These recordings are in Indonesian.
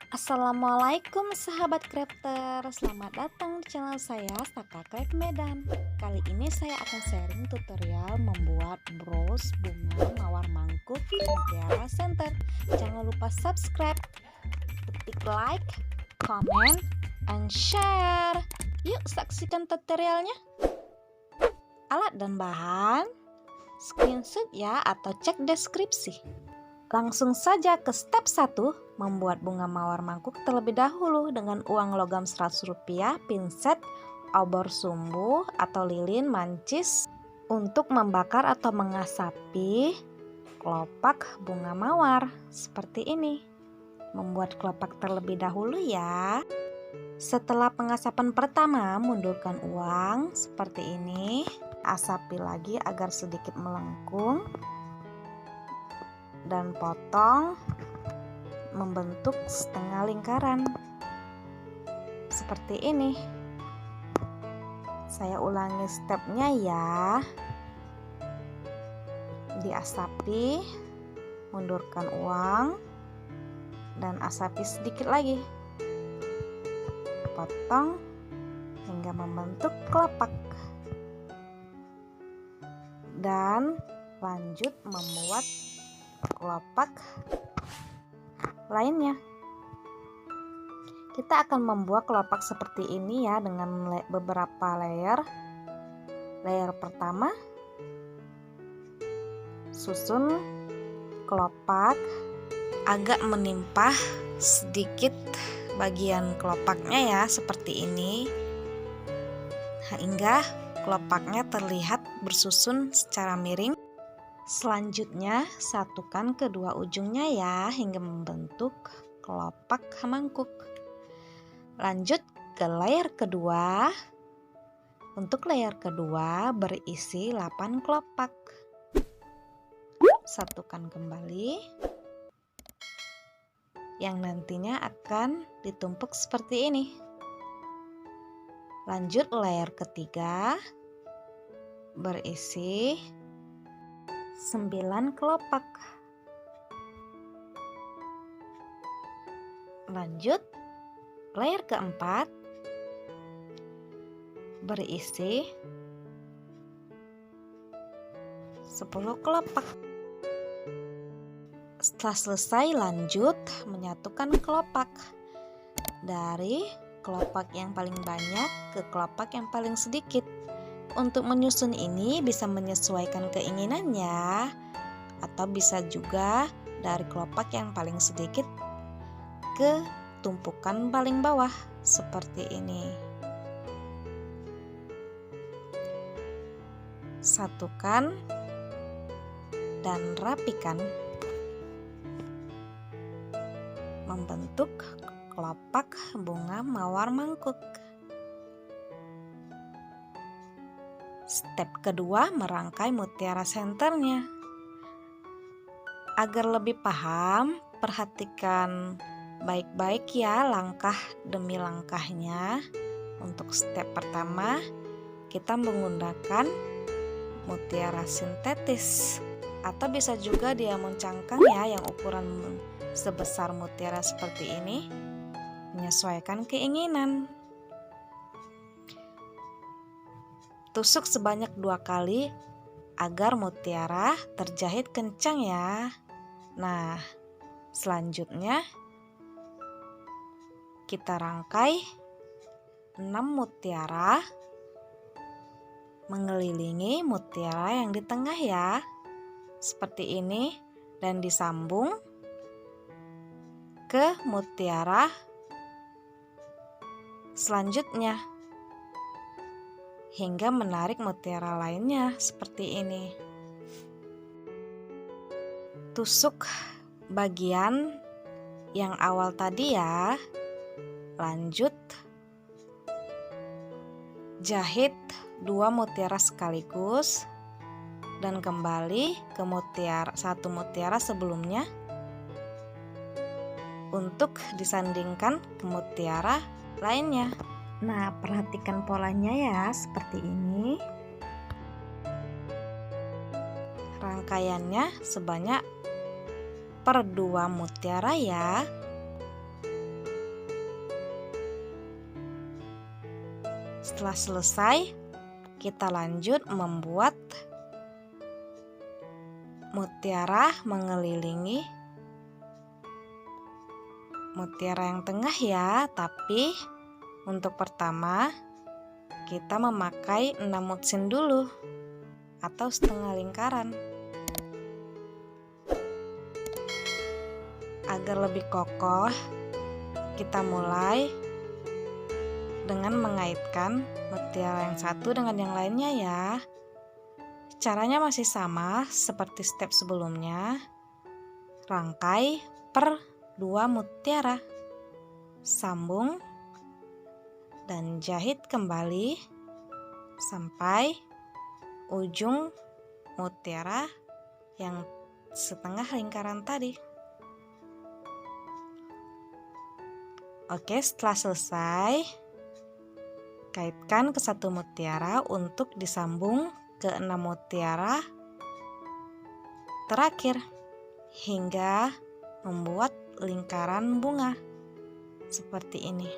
Assalamualaikum sahabat crafter, selamat datang di channel saya Saka Craft Medan. Kali ini saya akan sharing tutorial membuat bros bunga mawar mangkuk mutiara center. Jangan lupa subscribe, ketik like, comment, and share. Yuk saksikan tutorialnya. Alat dan bahan screenshot ya atau cek deskripsi. Langsung saja ke step 1, membuat bunga mawar mangkuk terlebih dahulu dengan uang logam Rp100, pinset, obor sumbu atau lilin mancis untuk membakar atau mengasapi kelopak bunga mawar seperti ini. Membuat kelopak terlebih dahulu ya. Setelah pengasapan pertama, mundurkan uang seperti ini, asapi lagi agar sedikit melengkung. Dan potong membentuk setengah lingkaran seperti ini. Saya ulangi stepnya ya. Diasapi, mundurkan uang, dan asapi sedikit lagi, potong hingga membentuk kelopak, dan lanjut membuat kelopak lainnya. Kita akan membuat kelopak seperti ini ya dengan beberapa layer. Layer pertama, susun kelopak agak menimpa sedikit bagian kelopaknya ya seperti ini, hingga kelopaknya terlihat bersusun secara miring. Selanjutnya satukan kedua ujungnya ya hingga membentuk kelopak mangkuk. Lanjut ke layer kedua. Untuk layer kedua berisi 8 kelopak. Satukan kembali, yang nantinya akan ditumpuk seperti ini. Lanjut layer ketiga berisi 9 kelopak. Lanjut layer keempat berisi 10 kelopak. Setelah selesai, lanjut menyatukan kelopak dari kelopak yang paling banyak ke kelopak yang paling sedikit. Untuk menyusun ini bisa menyesuaikan keinginan ya, atau bisa juga dari kelopak yang paling sedikit ke tumpukan paling bawah seperti ini. Satukan dan rapikan, membentuk kelopak bunga mawar mangkuk. Step kedua, merangkai mutiara senternya. Agar lebih paham, perhatikan baik-baik ya langkah demi langkahnya. Untuk step pertama, kita menggunakan mutiara sintetis atau bisa juga diamond cangkang ya yang ukuran sebesar mutiara seperti ini, menyesuaikan keinginan. Tusuk sebanyak 2 kali agar mutiara terjahit kencang ya. Nah, selanjutnya kita rangkai 6 mutiara mengelilingi mutiara yang di tengah ya, seperti ini, dan disambung ke mutiara selanjutnya hingga menarik mutiara lainnya seperti ini. Tusuk bagian yang awal tadi ya. Lanjut jahit 2 mutiara sekaligus dan kembali ke satu mutiara sebelumnya untuk disandingkan ke mutiara lainnya. Nah, perhatikan polanya ya seperti ini. Rangkaiannya sebanyak per 2 mutiara ya. Setelah selesai, kita lanjut membuat mutiara mengelilingi mutiara yang tengah ya. Tapi untuk pertama kita memakai 6 mutsin dulu atau setengah lingkaran. Agar lebih kokoh, kita mulai dengan mengaitkan mutiara yang satu dengan yang lainnya ya. Caranya masih sama seperti step sebelumnya. Rangkai per 2 mutiara, sambung dan jahit kembali sampai ujung mutiara yang setengah lingkaran tadi. Oke, setelah selesai, kaitkan ke satu mutiara untuk disambung ke 6 mutiara terakhir hingga membuat lingkaran bunga seperti ini.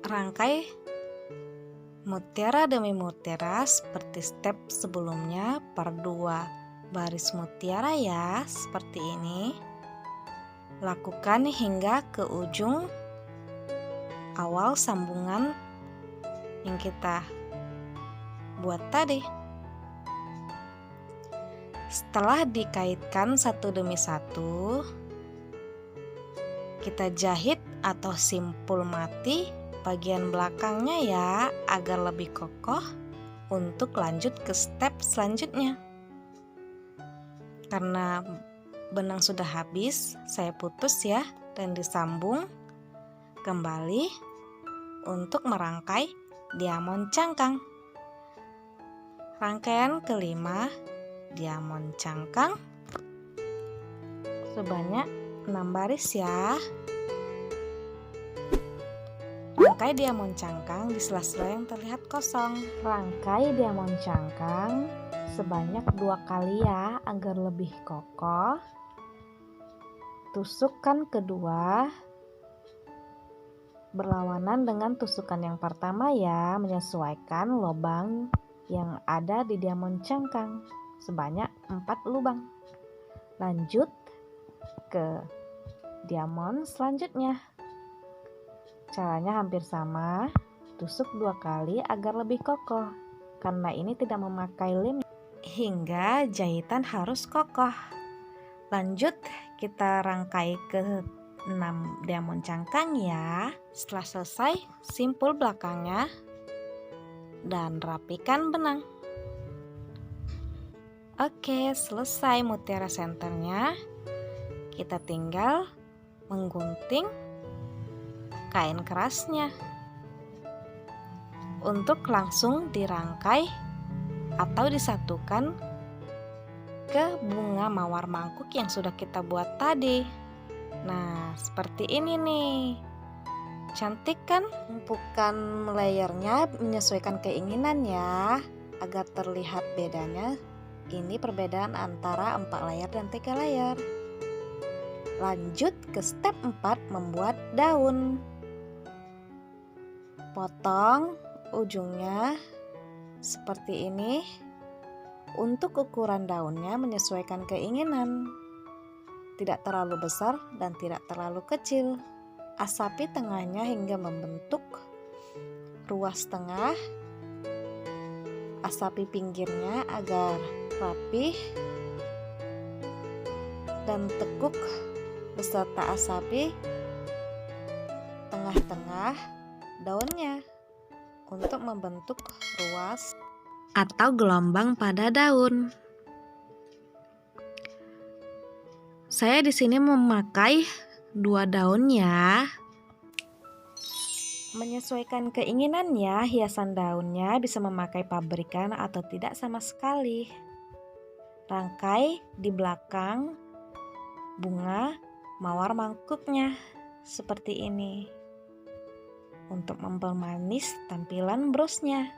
Rangkai mutiara demi mutiara seperti step sebelumnya per 2 baris mutiara ya, seperti ini. Lakukan hingga ke ujung awal sambungan yang kita buat tadi. Setelah dikaitkan satu demi satu, kita jahit atau simpul mati bagian belakangnya ya, agar lebih kokoh untuk lanjut ke step selanjutnya. Karena benang sudah habis, saya putus ya dan disambung kembali untuk merangkai diamond cangkang. Rangkaian kelima diamond cangkang sebanyak 6 baris ya. Rangkai diamond cangkang di sela-sela yang terlihat kosong. Rangkai diamond cangkang sebanyak 2 kali ya agar lebih kokoh. Tusukan kedua berlawanan dengan tusukan yang pertama ya, menyesuaikan lubang yang ada di diamond cangkang sebanyak 4 lubang. Lanjut ke diamond selanjutnya. Caranya hampir sama, tusuk 2 kali agar lebih kokoh karena ini tidak memakai lem hingga jahitan harus kokoh. Lanjut kita rangkai ke 6 diamond cangkang ya. Setelah selesai, simpul belakangnya dan rapikan benang. Oke, selesai mutiara senternya. Kita tinggal menggunting kain kerasnya untuk langsung dirangkai atau disatukan ke bunga mawar mangkuk yang sudah kita buat tadi. Nah, seperti ini nih. Cantik kan? Tumpukan layernya menyesuaikan keinginan ya, agar terlihat bedanya. Ini perbedaan antara 4 layer dan 3 layer. Lanjut ke step 4, membuat daun. Potong ujungnya seperti ini. Untuk ukuran daunnya menyesuaikan keinginan, tidak terlalu besar dan tidak terlalu kecil. Asapi tengahnya hingga membentuk ruas tengah. Asapi pinggirnya agar rapih dan tekuk beserta asapi tengah-tengah daunnya untuk membentuk ruas atau gelombang pada daun. Saya di sini memakai 2 daun ya. Menyesuaikan keinginan ya, hiasan daunnya bisa memakai pabrikan atau tidak sama sekali. Rangkai di belakang bunga mawar mangkuknya seperti ini untuk mempermanis tampilan brosnya.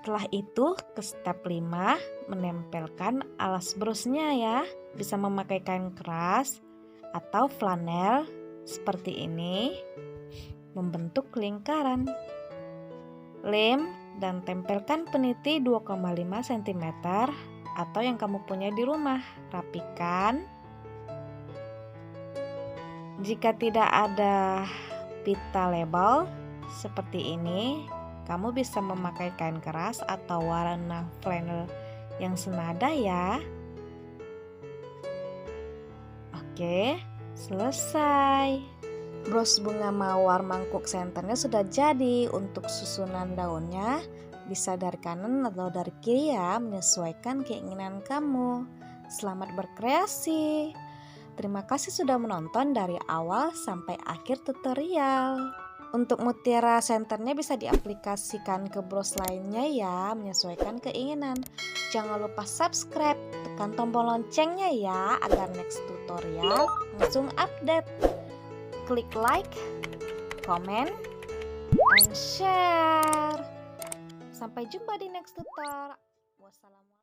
Setelah itu ke step 5, menempelkan alas brosnya ya. Bisa memakai kain keras atau flanel seperti ini, membentuk lingkaran. Lem dan tempelkan peniti 2,5 cm atau yang kamu punya di rumah. Rapikan. Jika tidak ada pita label seperti ini, kamu bisa memakai kain keras atau warna flanel yang senada ya. Oke, selesai. Bros bunga mawar mangkuk senternya sudah jadi. Untuk susunan daunnya bisa dari kanan atau dari kiri ya, menyesuaikan keinginan kamu. Selamat berkreasi. Terima kasih sudah menonton dari awal sampai akhir tutorial. Untuk mutiara senternya bisa diaplikasikan ke bros lainnya ya, menyesuaikan keinginan. Jangan lupa subscribe, tekan tombol loncengnya ya, agar next tutorial langsung update. Klik like, comment, and share. Sampai jumpa di next tutorial. Wassalam.